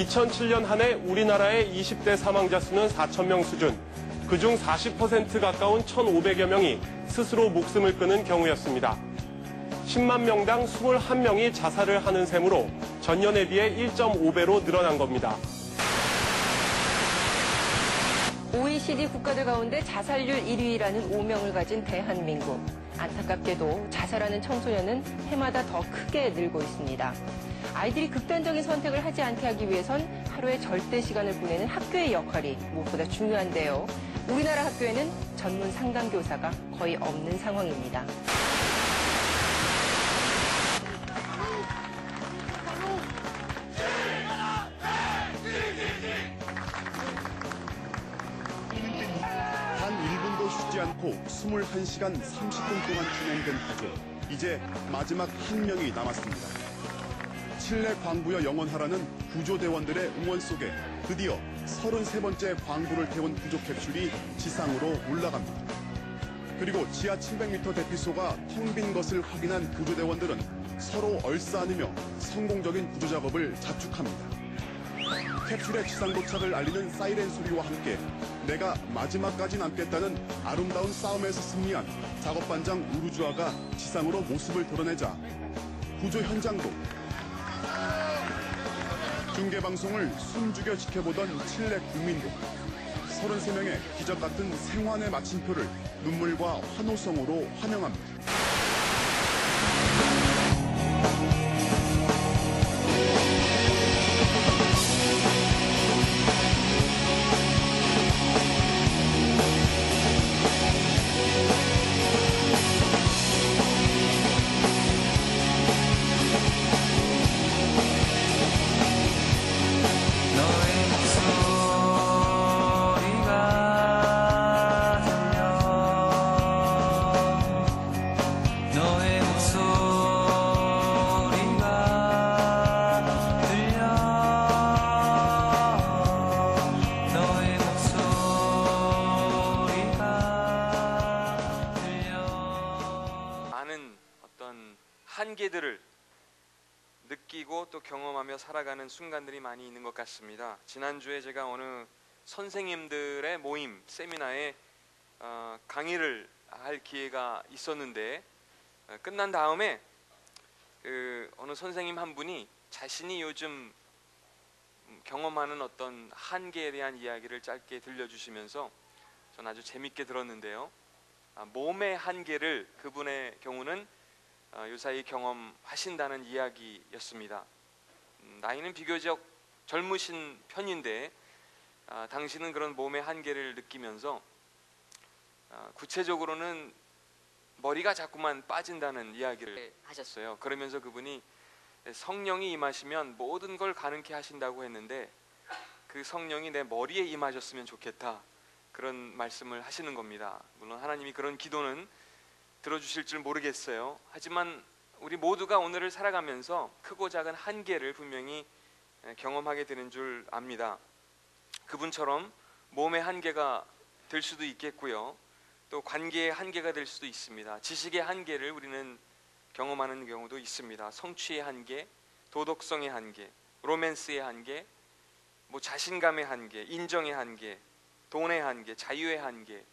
2007년 한 해 우리나라의 20대 사망자 수는 4,000명 수준, 그중 40% 가까운 1,500여 명이 스스로 목숨을 끊은 경우였습니다. 10만 명당 21명이 자살을 하는 셈으로 전년에 비해 1.5배로 늘어난 겁니다. OECD 국가들 가운데 자살률 1위라는 오명을 가진 대한민국. 안타깝게도 자살하는 청소년은 해마다 더 크게 늘고 있습니다. 아이들이 극단적인 선택을 하지 않게 하기 위해선 하루의 절대 시간을 보내는 학교의 역할이 무엇보다 중요한데요. 우리나라 학교에는 전문 상담교사가 거의 없는 상황입니다. 단 1분도 쉬지 않고 21시간 30분 동안 진행된 구조. 이제 마지막 한 명이 남았습니다. 칠레 광부여 영원하라는 구조대원들의 응원 속에 드디어 33번째 광부를 태운 구조 캡슐이 지상으로 올라갑니다. 그리고 지하 700m 대피소가 텅 빈 것을 확인한 구조대원들은 서로 얼싸안으며 성공적인 구조 작업을 자축합니다. 캡슐의 지상 도착을 알리는 사이렌 소리와 함께 내가 마지막까지 남겠다는 아름다운 싸움에서 승리한 작업반장 우르주아가 지상으로 모습을 드러내자 구조 현장도 중계방송을 숨죽여 지켜보던 칠레 국민도 33명의 기적 같은 생환의 마침표를 눈물과 환호성으로 환영합니다. 한계들을 느끼고 또 경험하며 살아가는 순간들이 많이 있는 것 같습니다. 지난주에 제가 어느 선생님들의 모임, 세미나에 강의를 할 기회가 있었는데 끝난 다음에 어느 선생님 한 분이 자신이 요즘 경험하는 어떤 한계에 대한 이야기를 짧게 들려주시면서 전 아주 재밌게 들었는데요. 몸의 한계를 그분의 경우는 유사히 경험하신다는 이야기였습니다. 나이는 비교적 젊으신 편인데 당신은 그런 몸의 한계를 느끼면서 구체적으로는 머리가 자꾸만 빠진다는 이야기를 하셨어요. 그러면서 그분이 성령이 임하시면 모든 걸 가능케 하신다고 했는데 그 성령이 내 머리에 임하셨으면 좋겠다, 그런 말씀을 하시는 겁니다. 물론 하나님이 그런 기도는 들어주실 줄 모르겠어요. 하지만 우리 모두가 오늘을 살아가면서 크고 작은 한계를 분명히 경험하게 되는 줄 압니다. 그분처럼 몸의 한계가 될 수도 있겠고요, 또 관계의 한계가 될 수도 있습니다. 지식의 한계를 우리는 경험하는 경우도 있습니다. 성취의 한계, 도덕성의 한계, 로맨스의 한계, 자신감의 한계, 인정의 한계, 돈의 한계, 자유의 한계,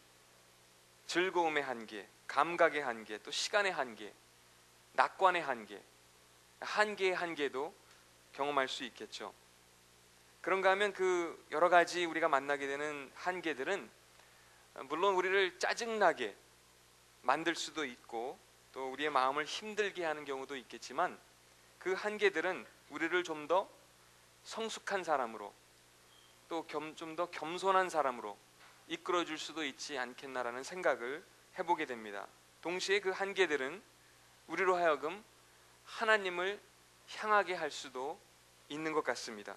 즐거움의 한계, 감각의 한계, 또 시간의 한계, 낙관의 한계, 한계의 한계도 경험할 수 있겠죠. 그런가 하면 그 여러 가지 우리가 만나게 되는 한계들은 물론 우리를 짜증나게 만들 수도 있고 또 우리의 마음을 힘들게 하는 경우도 있겠지만 그 한계들은 우리를 좀 더 성숙한 사람으로 또 좀 더 겸손한 사람으로 이끌어줄 수도 있지 않겠나라는 생각을 해보게 됩니다. 동시에 그 한계들은 우리로 하여금 하나님을 향하게 할 수도 있는 것 같습니다.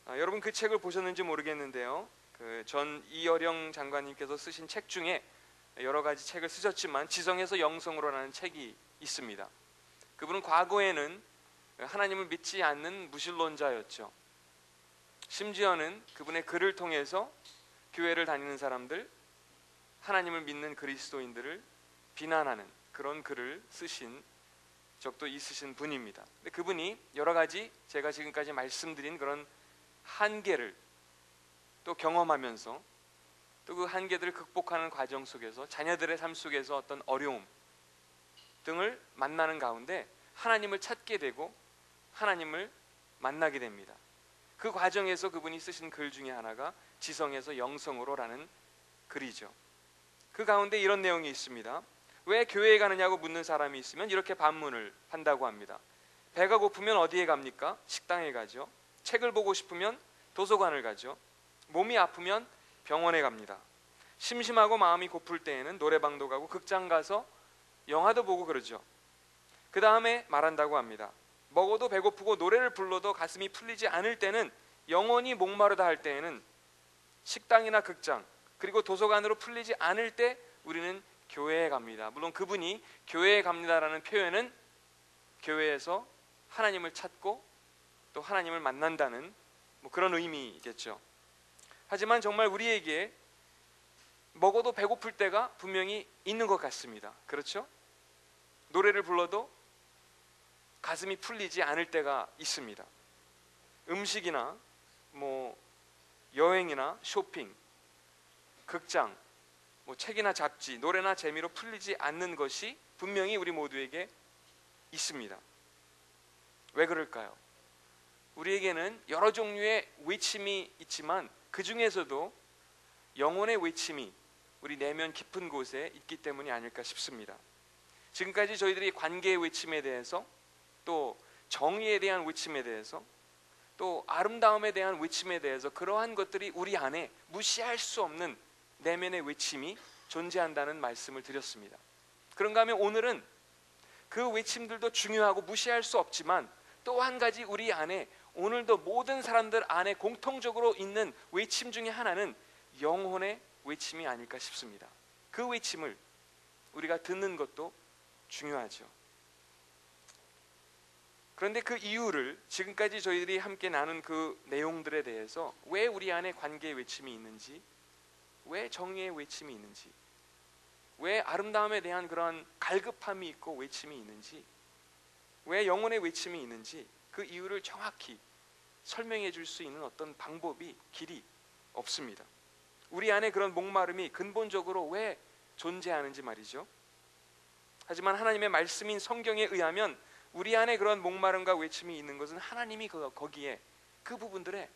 여러분 그 책을 보셨는지 모르겠는데요, 전 이어령 장관님께서 쓰신 책 중에 여러 가지 책을 쓰셨지만 지성에서 영성으로라는 책이 있습니다. 그분은 과거에는 하나님을 믿지 않는 무신론자였죠. 심지어는 그분의 글을 통해서 교회를 다니는 사람들, 하나님을 믿는 그리스도인들을 비난하는 그런 글을 쓰신 적도 있으신 분입니다. 근데 그분이 여러 가지 제가 지금까지 말씀드린 그런 한계를 또 경험하면서 또 그 한계들을 극복하는 과정 속에서 자녀들의 삶 속에서 어떤 어려움 등을 만나는 가운데 하나님을 찾게 되고 하나님을 만나게 됩니다. 그 과정에서 그분이 쓰신 글 중에 하나가 지성에서 영성으로라는 글이죠. 그 가운데 이런 내용이 있습니다. 왜 교회에 가느냐고 묻는 사람이 있으면 이렇게 반문을 한다고 합니다. 배가 고프면 어디에 갑니까? 식당에 가죠. 책을 보고 싶으면 도서관을 가죠. 몸이 아프면 병원에 갑니다. 심심하고 마음이 고플 때에는 노래방도 가고 극장 가서 영화도 보고 그러죠. 그 다음에 말한다고 합니다. 먹어도 배고프고 노래를 불러도 가슴이 풀리지 않을 때는, 영원히 목마르다 할 때에는 식당이나 극장 그리고 도서관으로 풀리지 않을 때 우리는 교회에 갑니다. 물론 그분이 교회에 갑니다라는 표현은 교회에서 하나님을 찾고 또 하나님을 만난다는 그런 의미겠죠. 하지만 정말 우리에게 먹어도 배고플 때가 분명히 있는 것 같습니다. 그렇죠? 노래를 불러도 가슴이 풀리지 않을 때가 있습니다. 음식이나 여행이나 쇼핑, 극장, 책이나 잡지, 노래나 재미로 풀리지 않는 것이 분명히 우리 모두에게 있습니다. 왜 그럴까요? 우리에게는 여러 종류의 외침이 있지만 그 중에서도 영혼의 외침이 우리 내면 깊은 곳에 있기 때문이 아닐까 싶습니다. 지금까지 저희들이 관계의 외침에 대해서, 또 정의에 대한 외침에 대해서, 또 아름다움에 대한 외침에 대해서, 그러한 것들이 우리 안에 무시할 수 없는 내면의 외침이 존재한다는 말씀을 드렸습니다. 그런가 하면 오늘은 그 외침들도 중요하고 무시할 수 없지만 또 한 가지 우리 안에, 오늘도 모든 사람들 안에 공통적으로 있는 외침 중에 하나는 영혼의 외침이 아닐까 싶습니다. 그 외침을 우리가 듣는 것도 중요하죠. 그런데 그 이유를, 지금까지 저희들이 함께 나눈 그 내용들에 대해서, 왜 우리 안에 관계의 외침이 있는지, 왜 정의의 외침이 있는지, 왜 아름다움에 대한 그런 갈급함이 있고 외침이 있는지, 왜 영혼의 외침이 있는지, 그 이유를 정확히 설명해 줄 수 있는 어떤 방법이, 길이 없습니다. 우리 안에 그런 목마름이 근본적으로 왜 존재하는지 말이죠. 하지만 하나님의 말씀인 성경에 의하면 우리 안에 그런 목마름과 외침이 있는 것은 하나님이 거기에, 그 부분들에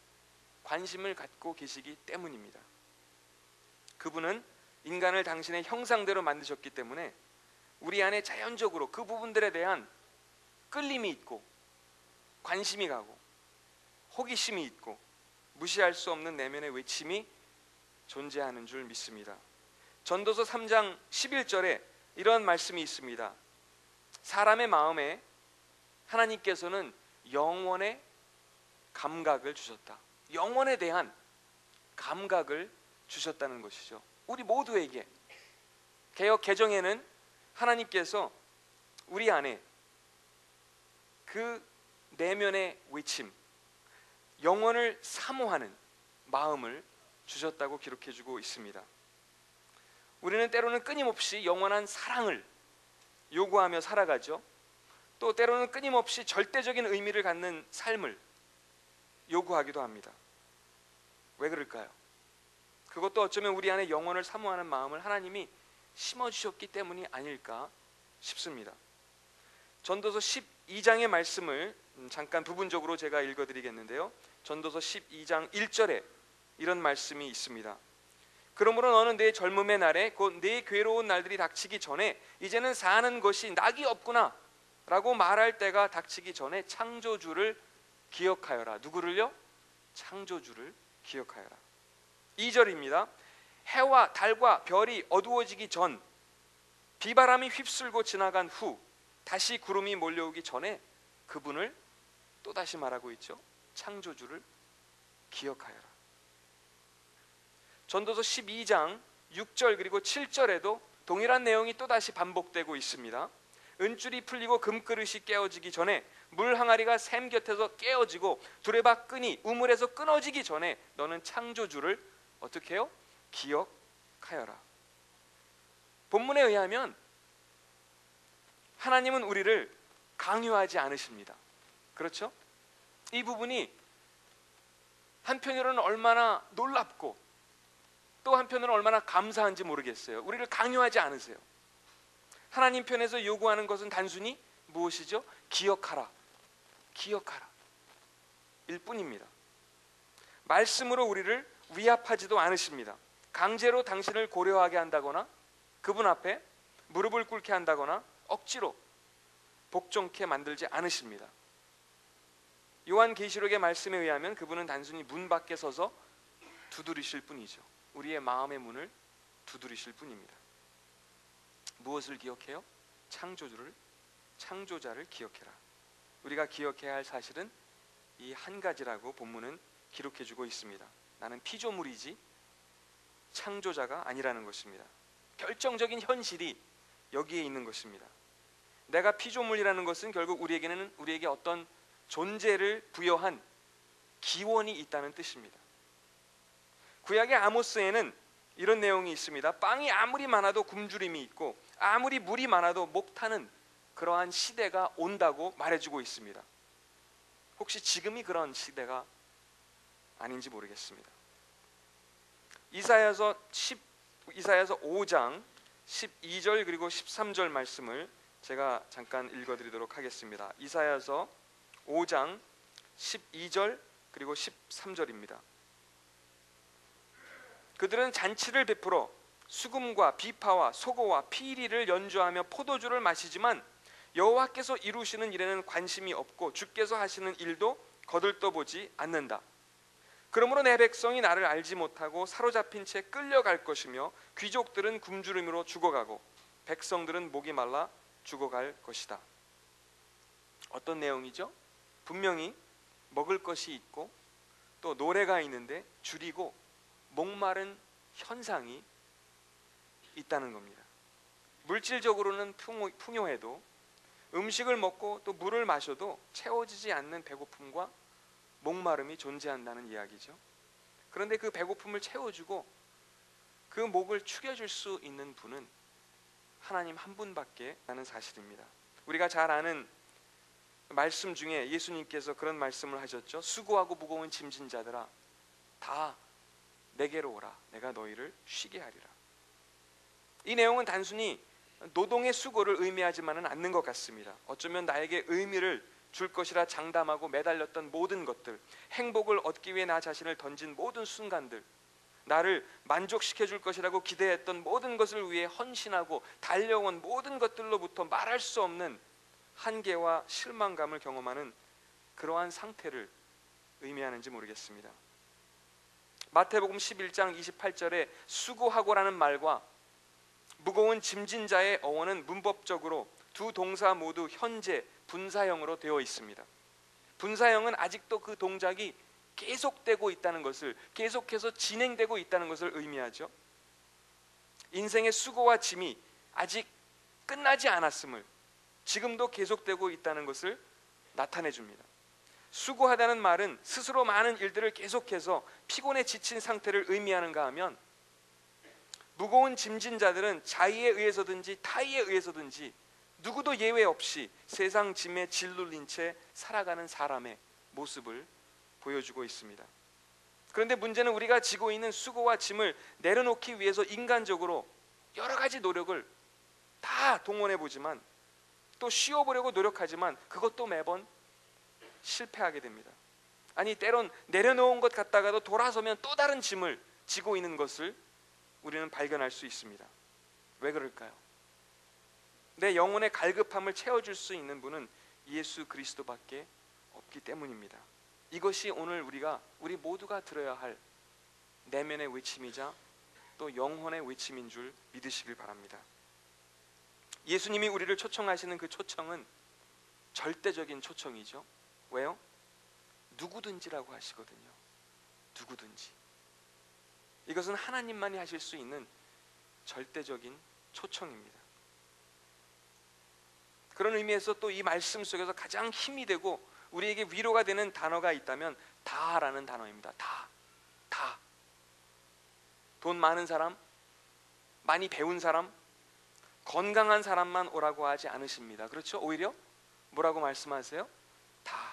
관심을 갖고 계시기 때문입니다. 그분은 인간을 당신의 형상대로 만드셨기 때문에 우리 안에 자연적으로 그 부분들에 대한 끌림이 있고 관심이 가고 호기심이 있고 무시할 수 없는 내면의 외침이 존재하는 줄 믿습니다. 전도서 3장 11절에 이런 말씀이 있습니다. 사람의 마음에 하나님께서는 영원의 감각을 주셨다. 영원에 대한 감각을 주셨다는 것이죠. 우리 모두에게. 개역 개정에는 하나님께서 우리 안에 그 내면의 외침, 영원을 사모하는 마음을 주셨다고 기록해주고 있습니다. 우리는 때로는 끊임없이 영원한 사랑을 요구하며 살아가죠. 또 때로는 끊임없이 절대적인 의미를 갖는 삶을 요구하기도 합니다. 왜 그럴까요? 그것도 어쩌면 우리 안에 영원을 사모하는 마음을 하나님이 심어주셨기 때문이 아닐까 싶습니다. 전도서 12장의 말씀을 잠깐 부분적으로 제가 읽어드리겠는데요. 전도서 12장 1절에 이런 말씀이 있습니다. 그러므로 너는 내 젊음의 날에 곧 내 괴로운 날들이 닥치기 전에 이제는 사는 것이 낙이 없구나 라고 말할 때가 닥치기 전에 창조주를 기억하여라. 누구를요? 창조주를 기억하여라. 2절입니다. 해와 달과 별이 어두워지기 전, 비바람이 휩쓸고 지나간 후, 다시 구름이 몰려오기 전에 그분을 또다시 말하고 있죠. 창조주를 기억하여라. 전도서 12장 6절 그리고 7절에도 동일한 내용이 또다시 반복되고 있습니다. 은줄이 풀리고 금그릇이 깨어지기 전에, 물 항아리가 샘 곁에서 깨어지고 두레박 끈이 우물에서 끊어지기 전에 너는 창조주를 어떻게 해요? 기억하여라. 본문에 의하면 하나님은 우리를 강요하지 않으십니다. 그렇죠? 이 부분이 한편으로는 얼마나 놀랍고 또 한편으로는 얼마나 감사한지 모르겠어요. 우리를 강요하지 않으세요. 하나님 편에서 요구하는 것은 단순히 무엇이죠? 기억하라, 기억하라 일 뿐입니다. 말씀으로 우리를 위압하지도 않으십니다. 강제로 당신을 고려하게 한다거나 그분 앞에 무릎을 꿇게 한다거나 억지로 복종케 만들지 않으십니다. 요한계시록의 말씀에 의하면 그분은 단순히 문 밖에 서서 두드리실 뿐이죠. 우리의 마음의 문을 두드리실 뿐입니다. 무엇을 기억해요? 창조자를 기억해라. 우리가 기억해야 할 사실은 이 한 가지라고 본문은 기록해주고 있습니다. 나는 피조물이지 창조자가 아니라는 것입니다. 결정적인 현실이 여기에 있는 것입니다. 내가 피조물이라는 것은 결국 우리에게 어떤 존재를 부여한 기원이 있다는 뜻입니다. 구약의 아모스에는 이런 내용이 있습니다. 빵이 아무리 많아도 굶주림이 있고 아무리 물이 많아도 목타는 그러한 시대가 온다고 말해주고 있습니다. 혹시 지금이 그런 시대가 아닌지 모르겠습니다. 이사야서 5장 12절 그리고 13절 말씀을 제가 잠깐 읽어드리도록 하겠습니다. 이사야서 5장 12절 그리고 13절입니다. 그들은 잔치를 베풀어 수금과 비파와 소고와 피리를 연주하며 포도주를 마시지만 여호와께서 이루시는 일에는 관심이 없고 주께서 하시는 일도 거들떠보지 않는다. 그러므로 내 백성이 나를 알지 못하고 사로잡힌 채 끌려갈 것이며 귀족들은 굶주림으로 죽어가고 백성들은 목이 말라 죽어갈 것이다. 어떤 내용이죠? 분명히 먹을 것이 있고 또 노래가 있는데 줄이고 목마른 현상이 있다는 겁니다. 물질적으로는 풍요해도 음식을 먹고 또 물을 마셔도 채워지지 않는 배고픔과 목마름이 존재한다는 이야기죠. 그런데 그 배고픔을 채워주고 그 목을 축여줄 수 있는 분은 하나님 한 분밖에 없다는 사실입니다. 우리가 잘 아는 말씀 중에 예수님께서 그런 말씀을 하셨죠. 수고하고 무거운 짐진 자들아 다 내게로 오라. 내가 너희를 쉬게 하리라. 이 내용은 단순히 노동의 수고를 의미하지만은 않는 것 같습니다. 어쩌면 나에게 의미를 줄 것이라 장담하고 매달렸던 모든 것들, 행복을 얻기 위해 나 자신을 던진 모든 순간들, 나를 만족시켜 줄 것이라고 기대했던 모든 것을 위해 헌신하고 달려온 모든 것들로부터 말할 수 없는 한계와 실망감을 경험하는 그러한 상태를 의미하는지 모르겠습니다. 마태복음 11장 28절에 수고하고라는 말과 무거운 짐진 자의 어원은 문법적으로 두 동사 모두 현재 분사형으로 되어 있습니다. 분사형은 아직도 그 동작이 계속되고 있다는 것을, 계속해서 진행되고 있다는 것을 의미하죠. 인생의 수고와 짐이 아직 끝나지 않았음을, 지금도 계속되고 있다는 것을 나타내 줍니다. 수고하다는 말은 스스로 많은 일들을 계속해서 피곤에 지친 상태를 의미하는가 하면, 무거운 짐진 자들은 자의에 의해서든지 타의에 의해서든지 누구도 예외 없이 세상 짐에 짓눌린 채 살아가는 사람의 모습을 보여주고 있습니다. 그런데 문제는 우리가 지고 있는 수고와 짐을 내려놓기 위해서 인간적으로 여러 가지 노력을 다 동원해 보지만, 또 쉬어보려고 노력하지만 그것도 매번 실패하게 됩니다. 아니, 때론 내려놓은 것 같다가도 돌아서면 또 다른 짐을 지고 있는 것을 우리는 발견할 수 있습니다. 왜 그럴까요? 내 영혼의 갈급함을 채워줄 수 있는 분은 예수 그리스도밖에 없기 때문입니다. 이것이 오늘 우리 모두가 들어야 할 내면의 외침이자 또 영혼의 외침인 줄 믿으시길 바랍니다. 예수님이 우리를 초청하시는 그 초청은 절대적인 초청이죠. 왜요? 누구든지라고 하시거든요. 누구든지. 이것은 하나님만이 하실 수 있는 절대적인 초청입니다. 그런 의미에서 또 이 말씀 속에서 가장 힘이 되고 우리에게 위로가 되는 단어가 있다면 다라는 단어입니다. 다. 돈 많은 사람, 많이 배운 사람, 건강한 사람만 오라고 하지 않으십니다. 그렇죠? 오히려 뭐라고 말씀하세요? 다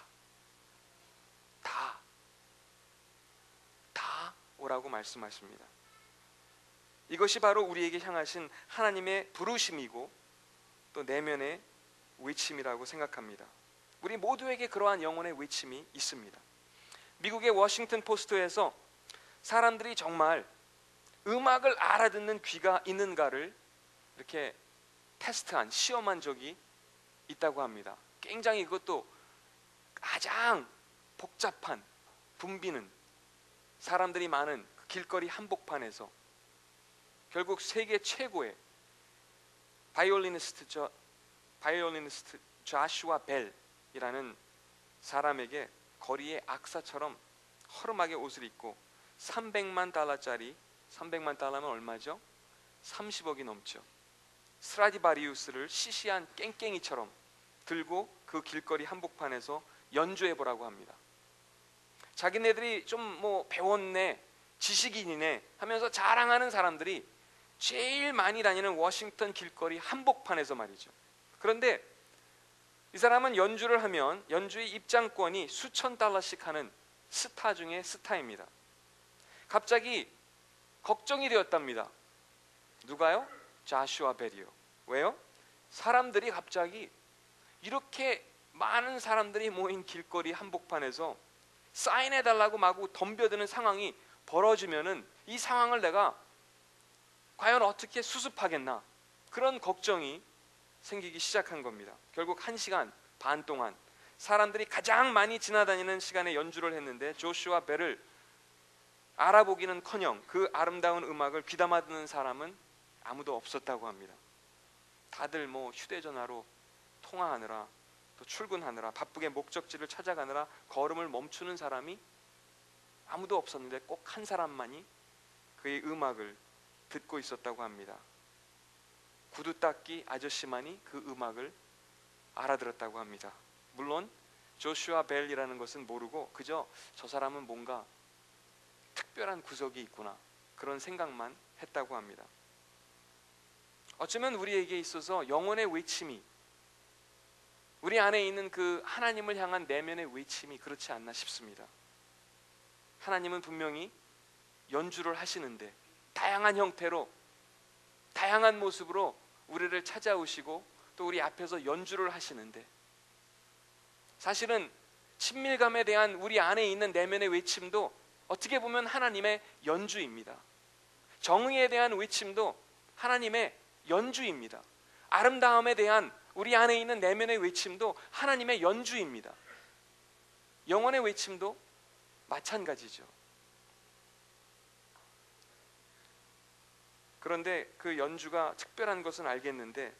오라고 말씀하십니다. 이것이 바로 우리에게 향하신 하나님의 부르심이고 또 내면의 외침이라고 생각합니다. 우리 모두에게 그러한 영혼의 외침이 있습니다. 미국의 워싱턴 포스트에서 사람들이 정말 음악을 알아듣는 귀가 있는가를 이렇게 테스트한, 시험한 적이 있다고 합니다. 굉장히 그것도 가장 복잡한, 붐비는 사람들이 많은 그 길거리 한복판에서 결국 세계 최고의 바이올리니스트 조슈아 벨이라는 사람에게 거리의 악사처럼 허름하게 옷을 입고 300만 달러짜리, 300만 달러면 얼마죠? 30억이 넘죠. 스트라디바리우스를 시시한 깽깽이처럼 들고 그 길거리 한복판에서 연주해 보라고 합니다. 자기네들이 좀 뭐 배웠네, 지식인이네 하면서 자랑하는 사람들이 제일 많이 다니는 워싱턴 길거리 한복판에서 말이죠. 그런데 이 사람은 연주를 하면 연주의 입장권이 수천 달러씩 하는 스타 중에 스타입니다. 갑자기 걱정이 되었답니다. 누가요? 조슈아 벨이요. 왜요? 사람들이 갑자기 이렇게 많은 사람들이 모인 길거리 한복판에서 사인해달라고 마구 덤벼드는 상황이 벌어지면은 이 상황을 내가 과연 어떻게 수습하겠나, 그런 걱정이 생기기 시작한 겁니다. 결국 1시간 반 동안 사람들이 가장 많이 지나다니는 시간에 연주를 했는데 조슈아 벨을 알아보기는커녕 그 아름다운 음악을 귀담아 듣는 사람은 아무도 없었다고 합니다. 다들 뭐 휴대전화로 통화하느라 또 출근하느라 바쁘게 목적지를 찾아가느라 걸음을 멈추는 사람이 아무도 없었는데 꼭 한 사람만이 그의 음악을 듣고 있었다고 합니다. 구두 닦기 아저씨만이 그 음악을 알아들었다고 합니다. 물론 조슈아 벨이라는 것은 모르고 그저 저 사람은 뭔가 특별한 구석이 있구나, 그런 생각만 했다고 합니다. 어쩌면 우리에게 있어서 영혼의 외침이, 우리 안에 있는 그 하나님을 향한 내면의 외침이 그렇지 않나 싶습니다. 하나님은 분명히 연주를 하시는데 다양한 형태로, 다양한 모습으로 우리를 찾아오시고 또 우리 앞에서 연주를 하시는데, 사실은 친밀감에 대한 우리 안에 있는 내면의 외침도 어떻게 보면 하나님의 연주입니다. 정의에 대한 외침도 하나님의 연주입니다. 아름다움에 대한 우리 안에 있는 내면의 외침도 하나님의 연주입니다. 영혼의 외침도 마찬가지죠. 그런데 그 연주가 특별한 것은 알겠는데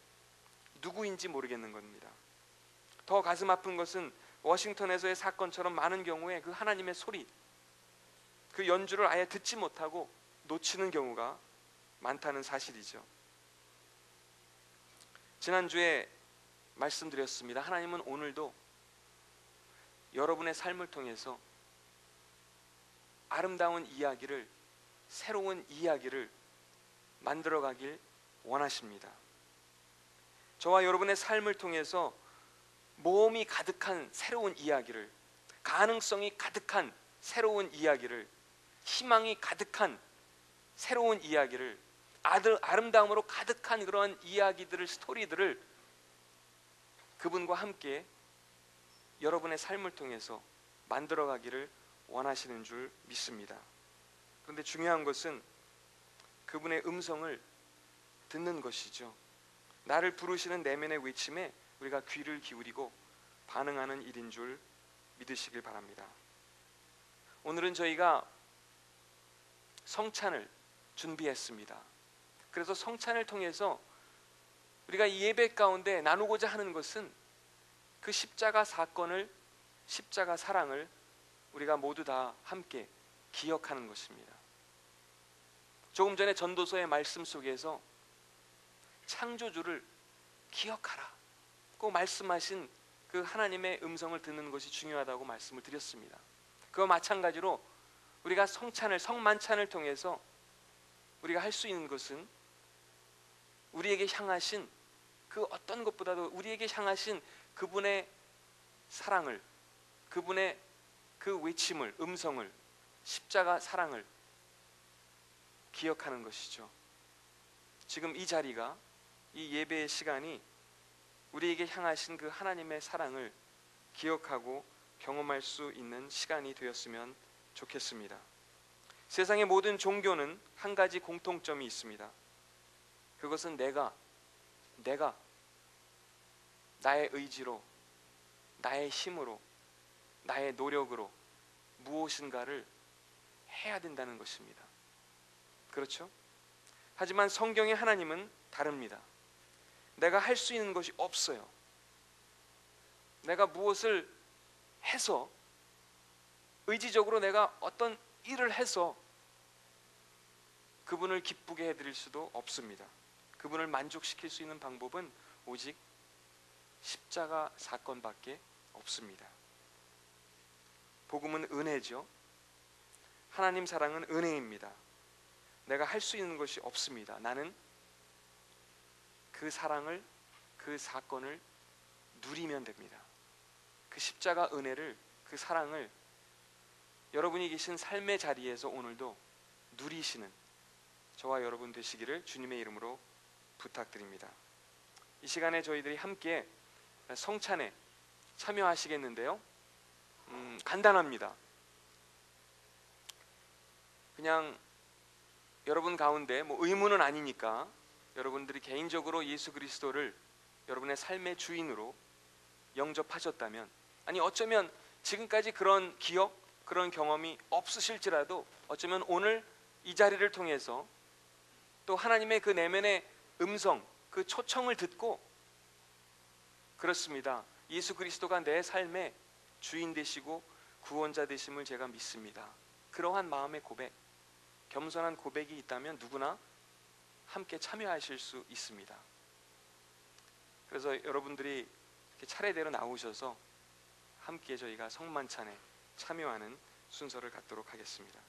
누구인지 모르겠는 겁니다. 더 가슴 아픈 것은 워싱턴에서의 사건처럼 많은 경우에 그 하나님의 소리, 그 연주를 아예 듣지 못하고 놓치는 경우가 많다는 사실이죠. 지난주에 말씀드렸습니다. 하나님은 오늘도 여러분의 삶을 통해서 아름다운 이야기를, 새로운 이야기를 만들어가길 원하십니다. 저와 여러분의 삶을 통해서 모험이 가득한 새로운 이야기를, 가능성이 가득한 새로운 이야기를, 희망이 가득한 새로운 이야기를, 아름다움으로 가득한 그런 이야기들을, 스토리들을 그분과 함께 여러분의 삶을 통해서 만들어가기를 원하시는 줄 믿습니다. 그런데 중요한 것은 그분의 음성을 듣는 것이죠. 나를 부르시는 내면의 외침에 우리가 귀를 기울이고 반응하는 일인 줄 믿으시길 바랍니다. 오늘은 저희가 성찬을 준비했습니다. 그래서 성찬을 통해서 우리가 이 예배 가운데 나누고자 하는 것은 그 십자가 사건을, 십자가 사랑을 우리가 모두 다 함께 기억하는 것입니다. 조금 전에 전도서의 말씀 속에서 창조주를 기억하라 고 말씀하신 그 하나님의 음성을 듣는 것이 중요하다고 말씀을 드렸습니다. 그와 마찬가지로 우리가 성찬을, 성만찬을 통해서 우리가 할 수 있는 것은 우리에게 향하신 그 어떤 것보다도 우리에게 향하신 그분의 사랑을, 그분의 그 외침을, 음성을, 십자가 사랑을 기억하는 것이죠. 지금 이 자리가, 이 예배의 시간이 우리에게 향하신 그 하나님의 사랑을 기억하고 경험할 수 있는 시간이 되었으면 좋겠습니다. 세상의 모든 종교는 한 가지 공통점이 있습니다. 그것은 내가 나의 의지로, 나의 힘으로, 나의 노력으로 무엇인가를 해야 된다는 것입니다. 그렇죠? 하지만 성경의 하나님은 다릅니다. 내가 할 수 있는 것이 없어요. 내가 무엇을 해서, 의지적으로 내가 어떤 일을 해서 그분을 기쁘게 해드릴 수도 없습니다. 그분을 만족시킬 수 있는 방법은 오직 십자가 사건밖에 없습니다. 복음은 은혜죠. 하나님 사랑은 은혜입니다. 내가 할 수 있는 것이 없습니다. 나는 그 사랑을, 그 사건을 누리면 됩니다. 그 십자가 은혜를, 그 사랑을 여러분이 계신 삶의 자리에서 오늘도 누리시는 저와 여러분 되시기를 주님의 이름으로 부탁드립니다. 이 시간에 저희들이 함께 성찬에 참여하시겠는데요. 간단합니다. 그냥 여러분 가운데 의무는 아니니까 여러분들이 개인적으로 예수 그리스도를 여러분의 삶의 주인으로 영접하셨다면, 아니 어쩌면 지금까지 그런 기억, 그런 경험이 없으실지라도 어쩌면 오늘 이 자리를 통해서 또 하나님의 그 내면의 음성, 그 초청을 듣고, 그렇습니다, 예수 그리스도가 내 삶의 주인 되시고 구원자 되심을 제가 믿습니다, 그러한 마음의 고백, 겸손한 고백이 있다면 누구나 함께 참여하실 수 있습니다. 그래서 여러분들이 이렇게 차례대로 나오셔서 함께 저희가 성만찬에 참여하는 순서를 갖도록 하겠습니다.